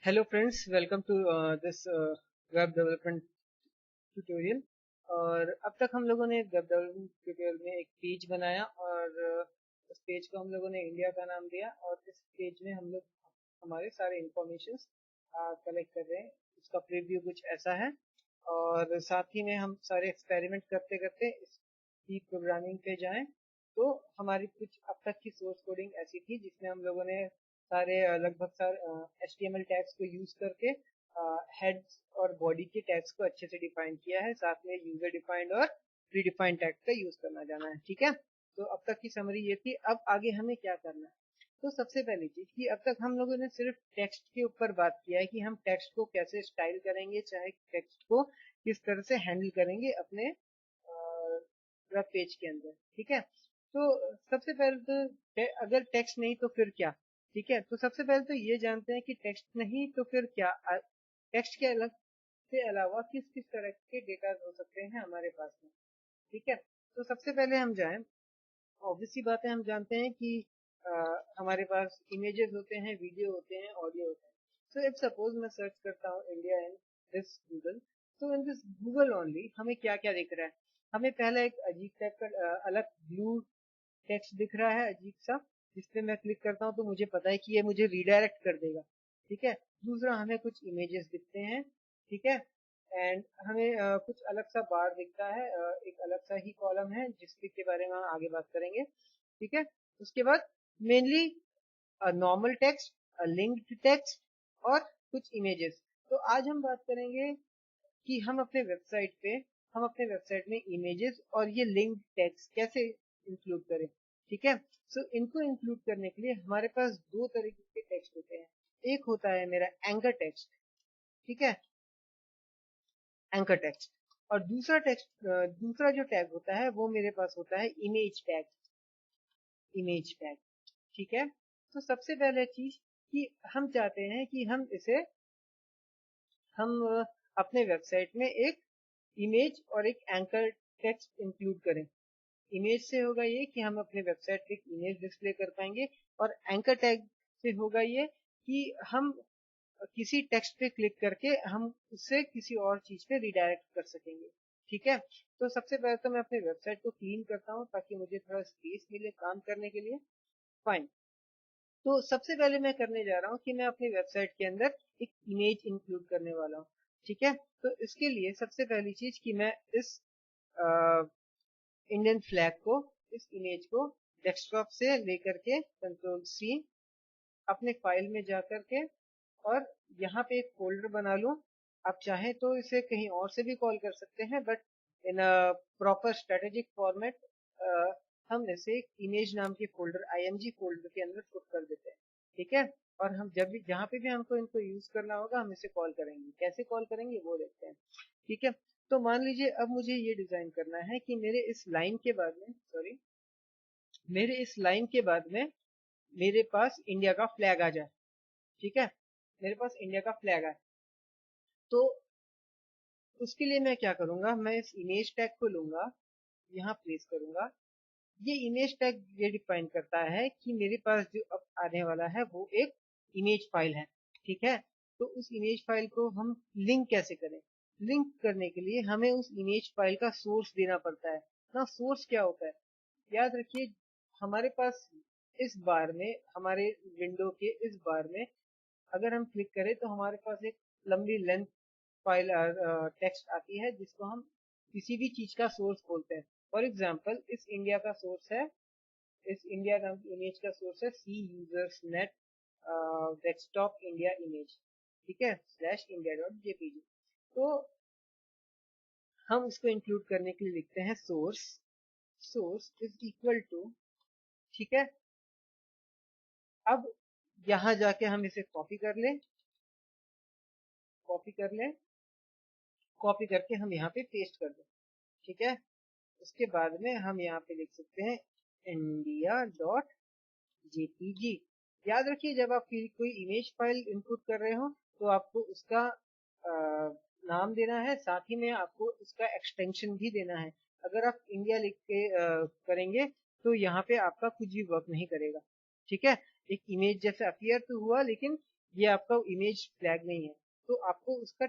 Hello friends, welcome to this web development tutorial. और अब तक हम लोगों ने वेब डेवलपमेंट ट्यूटोरियल में एक पेज बनाया और उस पेज को हम लोगों ने इंडिया का नाम दिया। और इस पेज में हम लोग हमारे सारे इंफॉर्मेशन कलेक्ट कर रहे हैं। इसका प्रीव्यू कुछ ऐसा है और साथ ही में हम सारे एक्सपेरिमेंट करते करते इसकी प्रोग्रामिंग पे जाएं। तो हमारी कुछ अब तक की सोर्स कोडिंग ऐसी थी जिसमें हम लोगों ने सारे लगभग सारे HTML टैग्स को यूज करके हेड्स और बॉडी के टैग्स को अच्छे से डिफाइन किया है। साथ में यूजर डिफाइंड और प्री डिफाइंड टैग का यूज करना जाना है। ठीक है, तो अब तक की समरी ये थी। अब आगे हमें क्या करना है? तो सबसे पहली चीज कि अब तक हम लोगों ने सिर्फ टेक्स्ट के ऊपर बात किया है कि हम टेक्स्ट को कैसे स्टाइल करेंगे, चाहे टेक्स्ट को किस तरह से हैंडल करेंगे अपने वेब पेज के अंदर। ठीक है, तो सबसे पहले तो अगर टेक्स्ट नहीं तो फिर क्या? ठीक है, तो सबसे पहले तो ये जानते हैं कि टेक्स्ट नहीं तो फिर क्या। टेक्स्ट के अलग से अलावा किस किस तरह के डेटा हो सकते हैं हमारे पास में। ठीक है, तो सबसे पहले हम जाएं। ऑब्वियस सी बात है, हम जानते हैं कि हमारे पास इमेजेस होते हैं, वीडियो होते हैं, ऑडियो होते हैं। सो इफ सपोज मैं सर्च करता हूँ इंडिया इन दिस गूगल, तो इन दिस गूगल ओनली हमें क्या क्या दिख रहा है? हमें पहला एक अजीब टाइप का अलग ब्लू टेक्स्ट दिख रहा है, अजीब सा, जिस पे मैं क्लिक करता हूँ तो मुझे पता है कि ये मुझे रीडायरेक्ट कर देगा। ठीक है, दूसरा हमें कुछ इमेजेस दिखते हैं। ठीक है, एंड हमें कुछ अलग सा बार दिखता है, एक अलग सा ही कॉलम है जिसके के बारे में हम आगे बात करेंगे। ठीक है, उसके बाद mainly normal text, linked text और कुछ इमेजेस। तो आज हम बात करेंगे कि हम अपने वेबसाइट में इमेजेस और ये लिंक टेक्स्ट कैसे इंक्लूड करें। ठीक है, सो इनको इंक्लूड करने के लिए हमारे पास दो तरीके के टेक्स्ट होते हैं। एक होता है मेरा एंकर टेक्स्ट। ठीक है, एंकर टेक्स्ट। और दूसरा जो टैग होता है वो मेरे पास होता है इमेज टैग। इमेज टैग, ठीक है। तो सबसे पहले चीज कि हम चाहते हैं कि हम अपने वेबसाइट में एक इमेज और एक एंकर टेक्स्ट इंक्लूड करें। इमेज से होगा ये कि हम अपने वेबसाइट पे एक इमेज डिस्प्ले कर पाएंगे, और एंकर टैग से होगा ये कि हम किसी टेक्स्ट पे क्लिक करके हम उससे किसी और चीज पे रिडायरेक्ट कर सकेंगे। ठीक है, तो सबसे पहले तो मैं अपने वेबसाइट को क्लीन करता हूँ ताकि मुझे थोड़ा स्पेस मिले काम करने के लिए। फाइन, तो सबसे पहले मैं करने जा रहा हूँ कि मैं अपनी वेबसाइट के अंदर एक इमेज इंक्लूड करने वाला हूँ। ठीक है, तो इसके लिए सबसे पहली चीज कि मैं इस इंडियन फ्लैग को, इस इमेज को डेस्कटॉप से लेकर के Ctrl+C अपने फाइल में जा करके और यहाँ पे एक फोल्डर बना लूं। आप चाहें तो इसे कहीं और से भी कॉल कर सकते हैं, but in a proper strategic format हम इसे एक इमेज नाम के फोल्डर, IMG फोल्डर के अंदर पुट कर देते हैं। ठीक है, और हम जब भी जहाँ पे भी हमको इनको यूज करना होगा हम इसे कॉल करेंगे। कैसे कॉल करेंगे वो देखते हैं। ठीक है, तो मान लीजिए अब मुझे ये डिजाइन करना है कि मेरे इस लाइन के बाद में मेरे पास इंडिया का फ्लैग आ जाए। ठीक है, मेरे पास इंडिया का फ्लैग आए, तो उसके लिए मैं क्या करूंगा, मैं इस इमेज टैग को लूंगा, यहाँ प्लेस करूंगा। ये इमेज टैग ये डिफाइन करता है कि मेरे पास जो अब आने वाला है वो एक इमेज फाइल है। ठीक है, तो उस इमेज फाइल को हम लिंक कैसे करें? लिंक करने के लिए हमें उस इमेज फाइल का सोर्स देना पड़ता है ना। सोर्स क्या होता है, याद रखिए, हमारे पास इस बार में, हमारे विंडो के इस बार में अगर हम क्लिक करें तो हमारे पास एक लंबी लेंथ फाइल टेक्स्ट आती है जिसको हम किसी भी चीज का सोर्स बोलते हैं। फॉर एग्जाम्पल इस इंडिया का सोर्स है, इस इंडिया का इमेज का सोर्स है C users net desktop India image. ठीक है, /india.jpg। तो हम इसको इंक्लूड करने के लिए लिखते हैं सोर्स इज इक्वल टू। ठीक है, अब यहाँ जाके हम इसे कॉपी कर लें, कॉपी करके हम यहाँ पे पेस्ट कर दें। ठीक है, उसके बाद में हम यहाँ पे लिख सकते हैं india.jpg। याद रखिए, जब आप कोई इमेज फाइल इनपुट कर रहे हो तो आपको उसका नाम देना है, साथ ही में आपको उसका एक्सटेंशन भी देना है। अगर आप इंडिया लिख के करेंगे तो यहाँ पे आपका कुछ भी वर्क नहीं करेगा। ठीक है, एक इमेज जैसे अपीयर तो हुआ, लेकिन ये आपका इमेज फ्लैग नहीं है, तो आपको उसका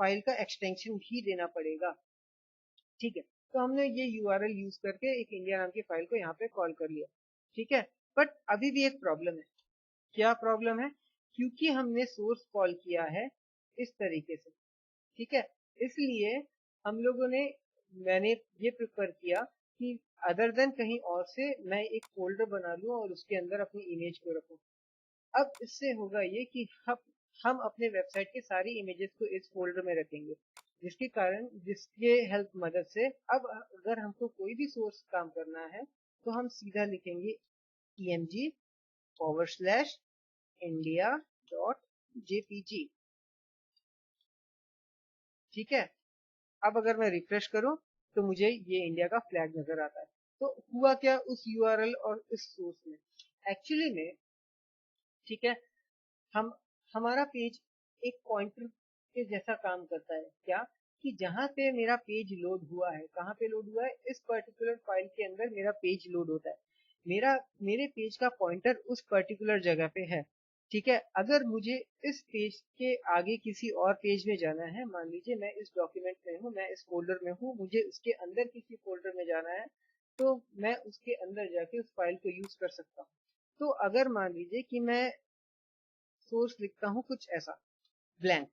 फाइल का एक्सटेंशन भी देना पड़ेगा। ठीक है, तो हमने ये यूआरएल यूज करके एक इंडिया नाम की फाइल को यहाँ पे कॉल कर लिया। ठीक है, बट अभी भी एक प्रॉब्लम है। क्या प्रॉब्लम है? क्योंकि हमने सोर्स कॉल किया है इस तरीके से, ठीक है, इसलिए हम लोगों ने मैंने ये प्रिफर किया कि अदर देन कहीं और से मैं एक फोल्डर बना लूं और उसके अंदर अपनी इमेज को रखूं। अब इससे होगा ये कि हम अपने वेबसाइट के सारी इमेजेस को इस फोल्डर में रखेंगे, जिसके कारण जिसके हेल्प मदद से अब अगर हमको कोई भी सोर्स काम करना है तो हम सीधा लिखेंगे emg/india.jpg। ठीक है, अब अगर मैं रिफ्रेश करूं तो मुझे ये इंडिया का फ्लैग नजर आता है। तो हुआ क्या उस यूआरएल और इस सोर्स में? एक्चुअली में, ठीक है, हम हमारा पेज एक पॉइंटर के जैसा काम करता है। क्या? कि जहां पे मेरा पेज लोड हुआ है, कहाँ पे लोड हुआ है? इस पर्टिकुलर फाइल के अंदर मेरा पेज लोड होता है। मेरे पेज का पॉइंटर उस पर्टिकुलर जगह पे है। ठीक है, अगर मुझे इस पेज के आगे किसी और पेज में जाना है, मान लीजिए मैं इस डॉक्यूमेंट में हूँ, मैं इस फोल्डर में हूँ, मुझे उसके अंदर किसी फोल्डर में जाना है, तो मैं उसके अंदर जाके उस फाइल को यूज कर सकता हूँ। तो अगर मान लीजिए कि मैं सोर्स लिखता हूँ कुछ ऐसा ब्लैंक,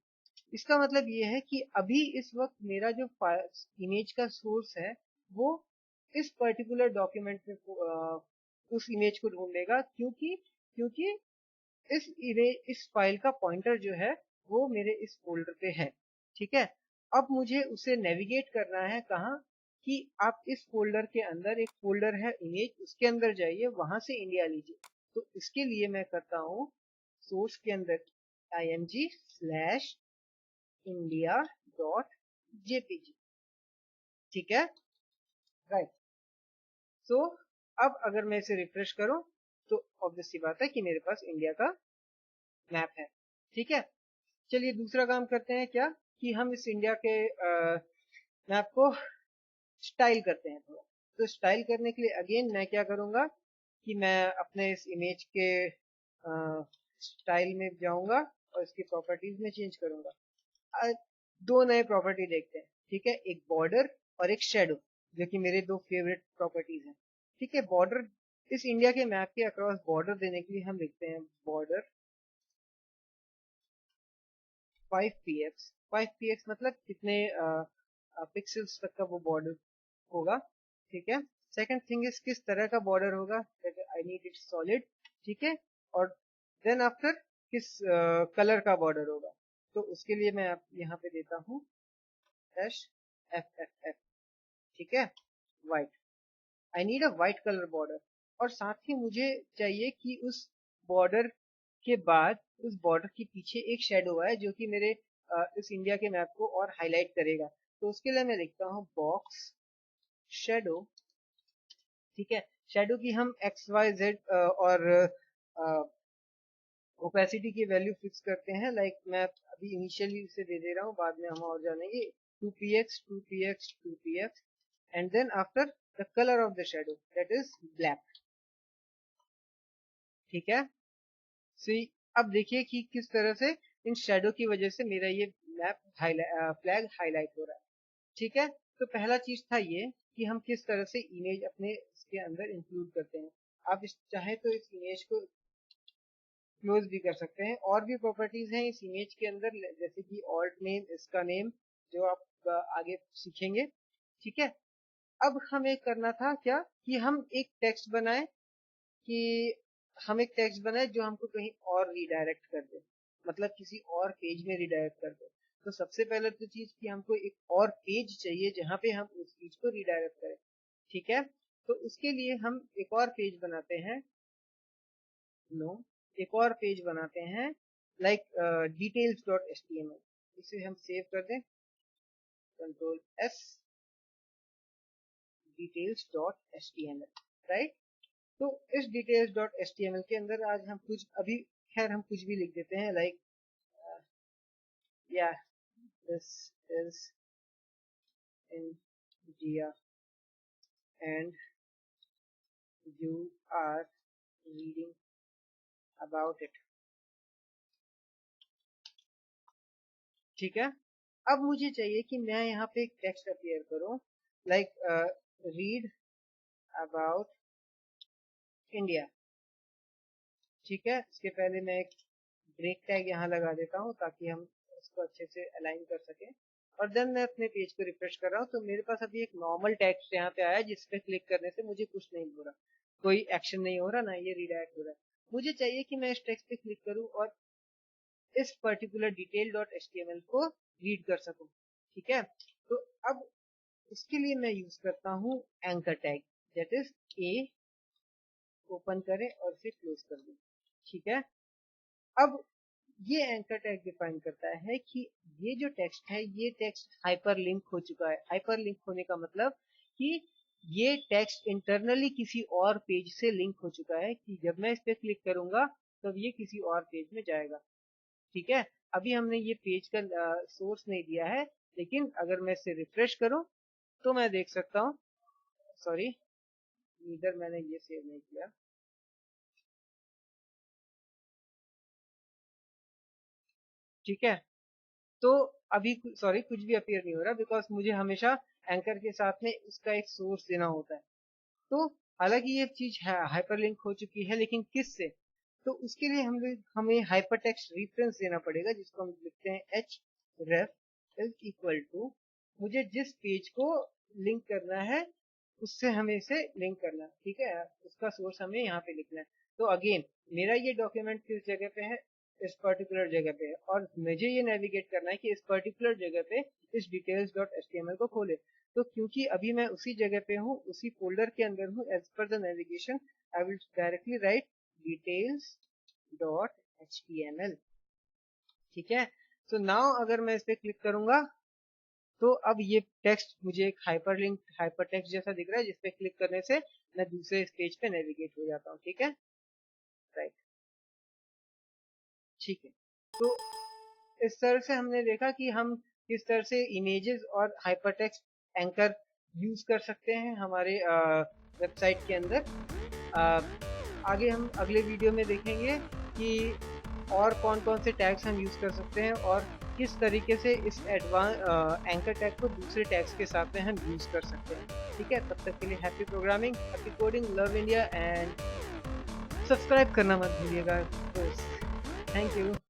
इसका मतलब ये है कि अभी इस वक्त मेरा जो इमेज का सोर्स है वो इस पर्टिकुलर डॉक्यूमेंट में उस इमेज को ढूंढेगा, क्योंकि क्योंकि इस फाइल का पॉइंटर जो है वो मेरे इस फोल्डर पे है। ठीक है, अब मुझे उसे नेविगेट करना है कहाँ? कि आप इस फोल्डर के अंदर एक फोल्डर है इमेज, उसके अंदर जाइए, वहां से इंडिया लीजिए। तो इसके लिए मैं करता हूँ सोर्स के अंदर img/india.jpg। ठीक है, राइट। सो अब अगर मैं इसे रिफ्रेश करूं तो ऑब्वियस सी बात है कि मेरे पास इंडिया का मैप है। ठीक है, चलिए दूसरा काम करते हैं। क्या? कि हम इस इंडिया के मैप को स्टाइल करते हैं थोड़ा। तो स्टाइल करने के लिए अगेन मैं क्या करूंगा कि मैं अपने इस इमेज के स्टाइल में जाऊंगा और इसकी प्रॉपर्टीज में चेंज करूंगा। दो नए प्रॉपर्टी देखते हैं। ठीक है, एक बॉर्डर और एक शेडो, जो कि मेरे दो फेवरेट प्रॉपर्टीज हैं। ठीक है, बॉर्डर, इस इंडिया के मैप के अक्रॉस बॉर्डर देने के लिए हम लिखते हैं बॉर्डर 5px। 5px मतलब कितने पिक्सल्स तक का वो बॉर्डर होगा। ठीक है, सेकंड थिंग इज किस तरह का बॉर्डर होगा, आई नीड इट सॉलिड। ठीक है, और देन आफ्टर किस कलर का बॉर्डर होगा। तो उसके लिए मैं यहाँ पे देता हूँ -FFF। ठीक है, white, I need a white colour border. और साथ ही मुझे चाहिए कि उस बॉर्डर के बाद उस बॉर्डर के पीछे एक शेडो है जो कि मेरे इस इंडिया के मैप को और हाईलाइट करेगा। तो उसके लिए मैं लिखता हूँ बॉक्स शेडो। ठीक है, शेडो की हम XYZ और ओपेसिटी की वैल्यू फिक्स करते हैं। लाइक मैं अभी इनिशियली इसे दे दे रहा हूँ, बाद में हम और जानेंगे। 2px 2px 2px and then after the colour of the shadow that is black. ठीक है, सो अब देखिए कि किस तरह से इन शेडो की वजह से मेरा ये मैप फ्लैग हाईलाइट हो रहा है। ठीक है, तो पहला चीज था ये कि हम किस तरह से इमेज अपने इसके अंदर इंक्लूड करते हैं। आप चाहे तो इस इमेज को क्लोज भी कर सकते हैं। और भी प्रॉपर्टीज हैं इस इमेज के अंदर, जैसे कि ऑल्ट नेम, इसका नेम, जो आप आगे सीखेंगे। ठीक है, अब हमें करना था क्या कि हम एक टेक्स्ट बनाए, कि हम एक टेक्स्ट बनाए जो हमको कहीं और रिडायरेक्ट कर दे, मतलब किसी और पेज में रिडायरेक्ट कर दे। तो सबसे पहले तो चीज कि हमको एक और पेज चाहिए जहां पे हम उस चीज को रिडायरेक्ट करें। ठीक है, तो उसके लिए हम एक और पेज बनाते हैं। नो, एक और पेज बनाते हैं लाइक details.html। इसे हम सेव कर दें, Ctrl+S, details.html। राइट, तो इस details.html के अंदर आज हम कुछ अभी खैर हम कुछ भी लिख देते हैं, लाइक या this is India and you are reading about it। ठीक है। अब मुझे चाहिए कि मैं यहाँ पे एक टेक्स्ट अपीयर करूँ, लाइक रीड अबाउट इंडिया। ठीक है, इसके पहले मैं एक ब्रेक टैग यहाँ लगा देता हूँ ताकि हम इसको अच्छे से अलाइन कर सकें। और देन मैं अपने पेज को रिफ्रेश कर रहा हूँ, तो मेरे पास अभी एक नॉर्मल टेक्स्ट यहाँ पे आया जिस पे क्लिक करने से मुझे कुछ नहीं हो रहा, कोई एक्शन नहीं हो रहा, ना ये रीडायरेक्ट हो रहा है। मुझे चाहिए कि मैं इस टेक्स्ट पे क्लिक करूँ और इस पर्टिकुलर detail.html को रीड कर सकूं। ठीक है, तो अब उसके लिए मैं यूज करता हूँ anchor tag, that is a, open करें और इसे क्लोज कर दें। ठीक है, अब ये एंकर टैग डिफाइन करता है कि ये जो टेक्स्ट है ये टेक्स्ट हाइपरलिंक हो चुका है। हाइपरलिंक होने का मतलब कि ये टेक्स्ट इंटरनली किसी और पेज से लिंक हो चुका है, कि जब मैं इस पे क्लिक करूंगा तब ये किसी और पेज में जाएगा। ठीक है, अभी हमने ये पेज का सोर्स नहीं दिया है, लेकिन अगर मैं इसे रिफ्रेश करूं तो मैं देख सकता हूं, सॉरी इधर मैंने ये सेव नहीं किया। ठीक है, तो अभी सॉरी कुछ भी अपीयर नहीं हो रहा, बिकॉज मुझे हमेशा एंकर के साथ में उसका एक सोर्स देना होता है। तो हालांकि ये चीज हाइपरलिंक हो चुकी है, लेकिन किस से? तो उसके लिए हमें हाइपरटेक्स्ट रेफरेंस देना पड़ेगा, जिसको हम लिखते हैं h ref is equal to, मुझे जिस पेज को लिंक करना है उससे हमें इसे लिंक करना है। ठीक है, उसका सोर्स हमें यहाँ पे लिखना है। तो अगेन मेरा ये डॉक्यूमेंट किस जगह पे है, इस पर्टिकुलर जगह पे है, और मुझे ये नेविगेट करना है कि इस पर्टिकुलर जगह पे इस details.html को खोले। तो क्योंकि अभी मैं उसी जगह पे हूँ, उसी फोल्डर के अंदर हूँ, as per the navigation I will directly write details.html। ठीक है, तो नाउ अगर मैं इस पे क्लिक करूंगा तो अब ये टेक्स्ट मुझे एक हाइपरलिंक हाइपर टेक्स्ट जैसा दिख रहा है, जिसपे क्लिक करने से मैं दूसरे पेज पे नेविगेट हो जाता हूँ। ठीक है, राइट। ठीक है, तो इस तरह से हमने देखा कि हम किस तरह से इमेजेस और हाइपरटेक्स्ट एंकर यूज कर सकते हैं हमारे वेबसाइट के अंदर। आगे हम अगले वीडियो में देखेंगे कि और कौन कौन से टैग्स हम यूज कर सकते हैं और किस तरीके से इस एंकर टैग को दूसरे टैग्स के साथ में हम यूज कर सकते हैं। ठीक है, तब तक के लिए happy programming, happy coding, love India, and subscribe करना मत भूलिएगा दोस्त। Thank you.